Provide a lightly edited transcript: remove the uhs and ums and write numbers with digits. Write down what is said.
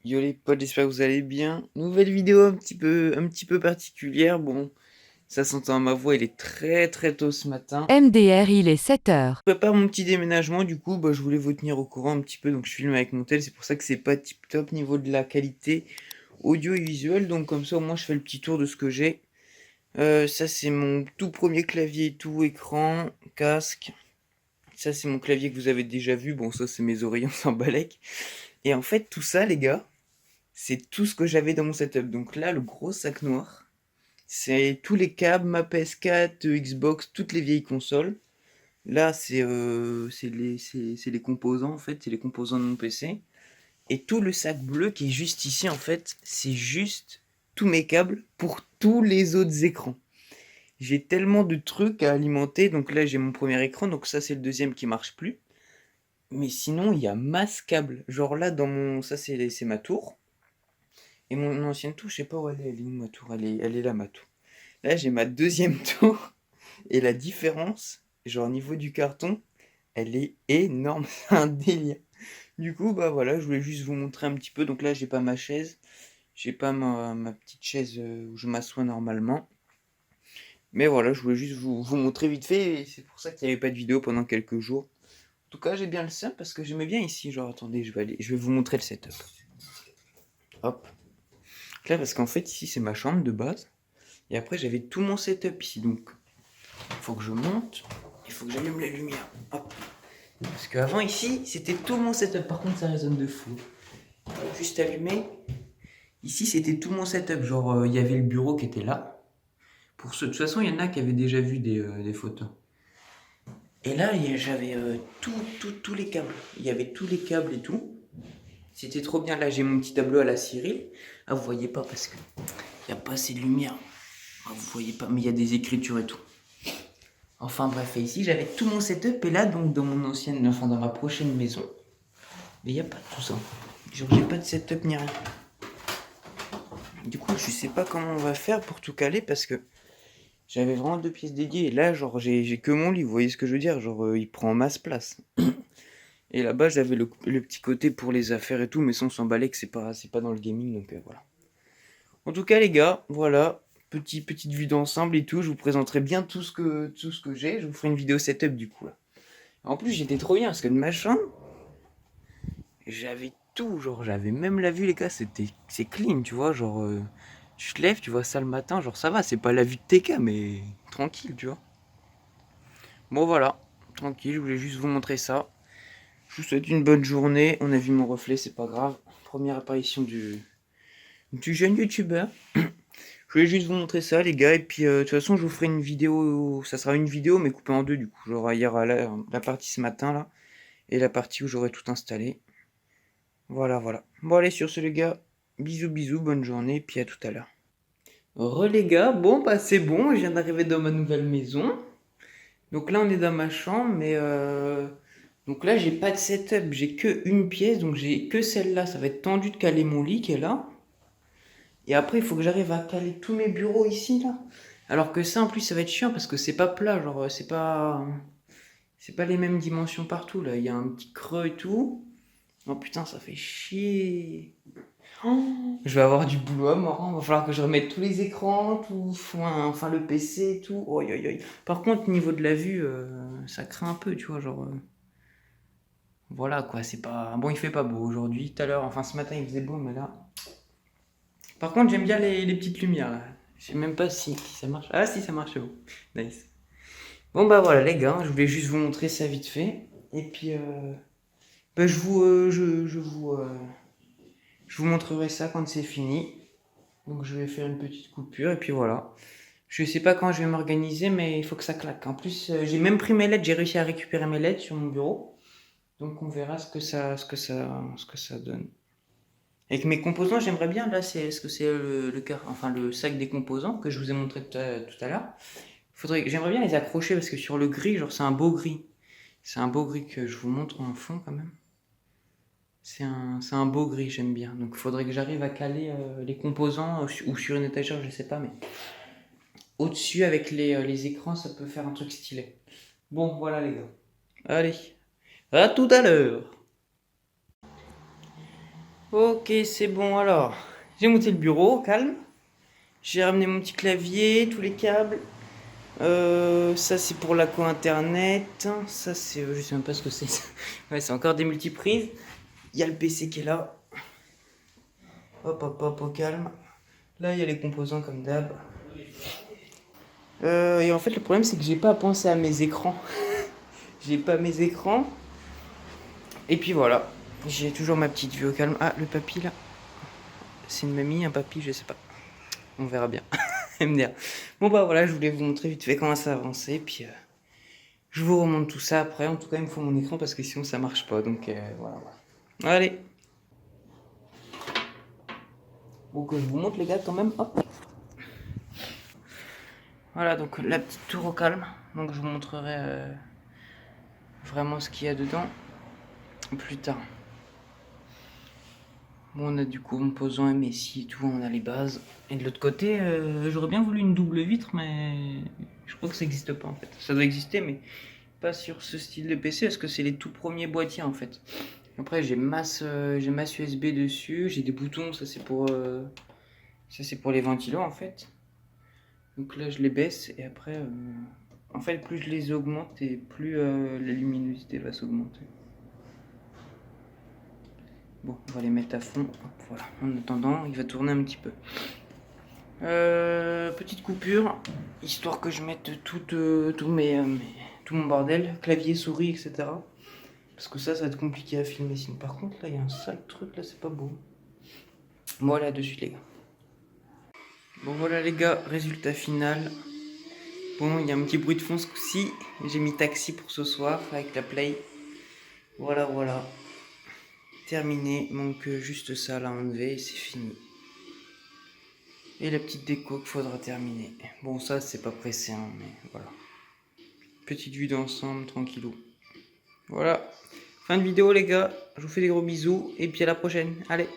Yo les potes, j'espère que vous allez bien. Nouvelle vidéo un petit peu particulière. Bon, ça s'entend à ma voix, il est très très tôt ce matin. MDR, il est 7 heures. Je prépare mon petit déménagement, du coup, je voulais vous tenir au courant un petit peu, donc je filme avec mon tel, c'est pour ça que c'est pas tip top niveau de la qualité audio et visuelle, donc comme ça au moins je fais le petit tour de ce que j'ai. Ça c'est mon tout premier clavier, tout écran, casque. Ça c'est mon clavier que vous avez déjà vu, bon ça c'est mes oreillons sans balèque. Et en fait tout ça les gars, c'est tout ce que j'avais dans mon setup. Donc là, le gros sac noir, c'est tous les câbles, ma PS4, Xbox, toutes les vieilles consoles. Là, c'est les composants, en fait, c'est les composants de mon PC. Et tout le sac bleu qui est juste ici, en fait, c'est juste tous mes câbles pour tous les autres écrans. J'ai tellement de trucs à alimenter. Donc là, j'ai mon premier écran, donc ça, c'est le deuxième qui marche plus. Mais sinon, il y a masse câbles. Genre là, dans mon. Ça, c'est ma tour. Et mon ancienne tour, je sais pas où elle est où ma tour? Elle est là ma tour. Là, j'ai ma deuxième tour. Et la différence, genre au niveau du carton, elle est énorme. C'est un délire. Du coup, voilà, je voulais juste vous montrer un petit peu. Donc là, j'ai pas ma chaise. J'ai pas ma petite chaise où je m'assois normalement. Mais voilà, je voulais juste vous montrer vite fait. Et c'est pour ça qu'il n'y avait pas de vidéo pendant quelques jours. En tout cas, j'ai bien le seum parce que j'aimais bien ici. Genre, attendez, je vais vous montrer le setup. Hop. Là, parce qu'en fait, ici, c'est ma chambre de base. Et après, j'avais tout mon setup ici. Donc, il faut que je monte. Il faut que j'allume la lumière. Hop. Parce qu'avant, ici, c'était tout mon setup. Par contre, ça résonne de fou. Juste allumer. Ici, c'était tout mon setup. Genre, il y avait le bureau qui était là. De toute façon, il y en a qui avaient déjà vu des photos. Et là, j'avais tous les câbles. Il y avait tous les câbles et tout. C'était trop bien. Là, j'ai mon petit tableau à la Cyril. Ah, vous voyez pas parce que il n'y a pas assez de lumière. Ah, vous voyez pas, mais il y a des écritures et tout. Enfin bref, et ici j'avais tout mon setup et là donc dans mon ancienne, enfin dans ma prochaine maison, mais il n'y a pas de tout ça. Genre j'ai pas de setup ni rien. Du coup je sais pas comment on va faire pour tout caler parce que j'avais vraiment deux pièces dédiées et là genre j'ai que mon lit, vous voyez ce que je veux dire? Genre il prend masse place. Et là-bas j'avais le petit côté pour les affaires et tout, mais sans s'emballer que c'est pas dans le gaming donc voilà. En tout cas les gars, voilà, petite vue d'ensemble et tout, je vous présenterai bien tout ce que j'ai, je vous ferai une vidéo setup du coup là. En plus, j'étais trop bien parce que de ma chambre, j'avais tout. Genre, j'avais même la vue, les gars, c'est clean, tu vois. Genre, tu te lèves, tu vois ça le matin, genre, ça va, c'est pas la vue de TK, mais tranquille, tu vois. Bon, voilà, tranquille, je voulais juste vous montrer ça. Je vous souhaite une bonne journée. On a vu mon reflet, c'est pas grave. Première apparition du jeune youtubeur. Je voulais juste vous montrer ça, les gars. Et puis, de toute façon, je vous ferai une vidéo. Ça sera une vidéo, mais coupée en deux, du coup. Genre, hier, la partie ce matin, là. Et la partie où j'aurai tout installé. Voilà, voilà. Bon, allez, sur ce, les gars, bisous, bisous, bonne journée, puis à tout à l'heure. Les gars, bon, c'est bon, je viens d'arriver dans ma nouvelle maison. Donc là, on est dans ma chambre, mais donc là, j'ai pas de setup, j'ai que une pièce, donc j'ai que celle-là. Ça va être tendu de caler mon lit qui est là. Et après, il faut que j'arrive à caler tous mes bureaux ici, là. Alors que ça, en plus, ça va être chiant parce que c'est pas plat, genre, c'est pas les mêmes dimensions partout, là. Il y a un petit creux et tout. Oh putain, ça fait chier. Je vais avoir du boulot à mort, hein. Va falloir que je remette tous les écrans, tout, enfin le PC et tout. Oi, oi, oi. Par contre, niveau de la vue, ça craint un peu, tu vois, genre. Voilà quoi, c'est pas. Bon, il fait pas beau aujourd'hui, tout à l'heure, enfin ce matin il faisait beau, mais là. Par contre, j'aime bien les petites lumières là. Je sais même pas si ça marche. Ah, si ça marche, c'est bon. Nice. Bon, voilà, les gars, je voulais juste vous montrer ça vite fait. Et puis, je vous montrerai ça quand c'est fini. Donc je vais faire une petite coupure et puis voilà. Je sais pas quand je vais m'organiser, mais il faut que ça claque. En plus, j'ai même pris mes lettres, j'ai réussi à récupérer mes lettres sur mon bureau. Donc on verra ce que ça donne. Avec mes composants, j'aimerais bien, là, est-ce que c'est enfin, le sac des composants que je vous ai montré tout à l'heure. J'aimerais bien les accrocher parce que sur le gris, genre c'est un beau gris. C'est un beau gris que je vous montre en fond quand même. C'est un beau gris, j'aime bien. Donc il faudrait que j'arrive à caler les composants ou sur une étagère, je sais pas, mais au-dessus avec les écrans, ça peut faire un truc stylé. Bon, voilà les gars. Allez, à tout à l'heure. Ok, c'est bon alors. J'ai monté le bureau, au calme. J'ai ramené mon petit clavier, tous les câbles. Ça c'est pour la co internet. Ça c'est, je sais même pas ce que c'est. Ouais, c'est encore des multiprises. Il y a le PC qui est là. Hop hop hop, au calme. Là il y a les composants comme d'hab. Et en fait le problème c'est que j'ai pas pensé à mes écrans. J'ai pas mes écrans. Et puis voilà. J'ai toujours ma petite vue au calme. Ah, le papy là. C'est une mamie, un papy, je sais pas. On verra bien. MDR. Bon bah voilà, je voulais vous montrer vite fait comment ça avançait, puis je vous remonte tout ça après. En tout cas, il me faut mon écran parce que sinon ça marche pas. Donc voilà, voilà. Allez. Bon que je vous montre les gars quand même. Hop. Voilà donc la petite tour au calme. Donc je vous montrerai vraiment ce qu'il y a dedans plus tard. Bon, on a du composant MSI et tout, on a les bases. Et de l'autre côté, j'aurais bien voulu une double vitre, mais je crois que ça n'existe pas en fait. Ça doit exister, mais pas sur ce style de PC parce que c'est les tout premiers boîtiers en fait. Après, j'ai masse USB dessus, j'ai des boutons, ça c'est pour les ventilos en fait. Donc là, je les baisse et après, en fait, plus je les augmente et plus la luminosité va s'augmenter. Bon, on va les mettre à fond. Hop, voilà. En attendant, il va tourner un petit peu. Petite coupure, histoire que je mette tout mon bordel, clavier, souris, etc. Parce que ça va être compliqué à filmer sinon. Par contre, là, il y a un sale truc, là, c'est pas beau. Voilà, de suite, les gars. Bon, voilà, les gars, résultat final. Bon, il y a un petit bruit de fond ce coup-ci. J'ai mis taxi pour ce soir avec la play. Voilà, voilà. Terminé, manque juste ça là à enlever et c'est fini. Et la petite déco qu'il faudra terminer. Bon, ça c'est pas pressé, hein, mais voilà. Petite vue d'ensemble, tranquillou. Voilà. Fin de vidéo les gars, je vous fais des gros bisous et puis à la prochaine. Allez.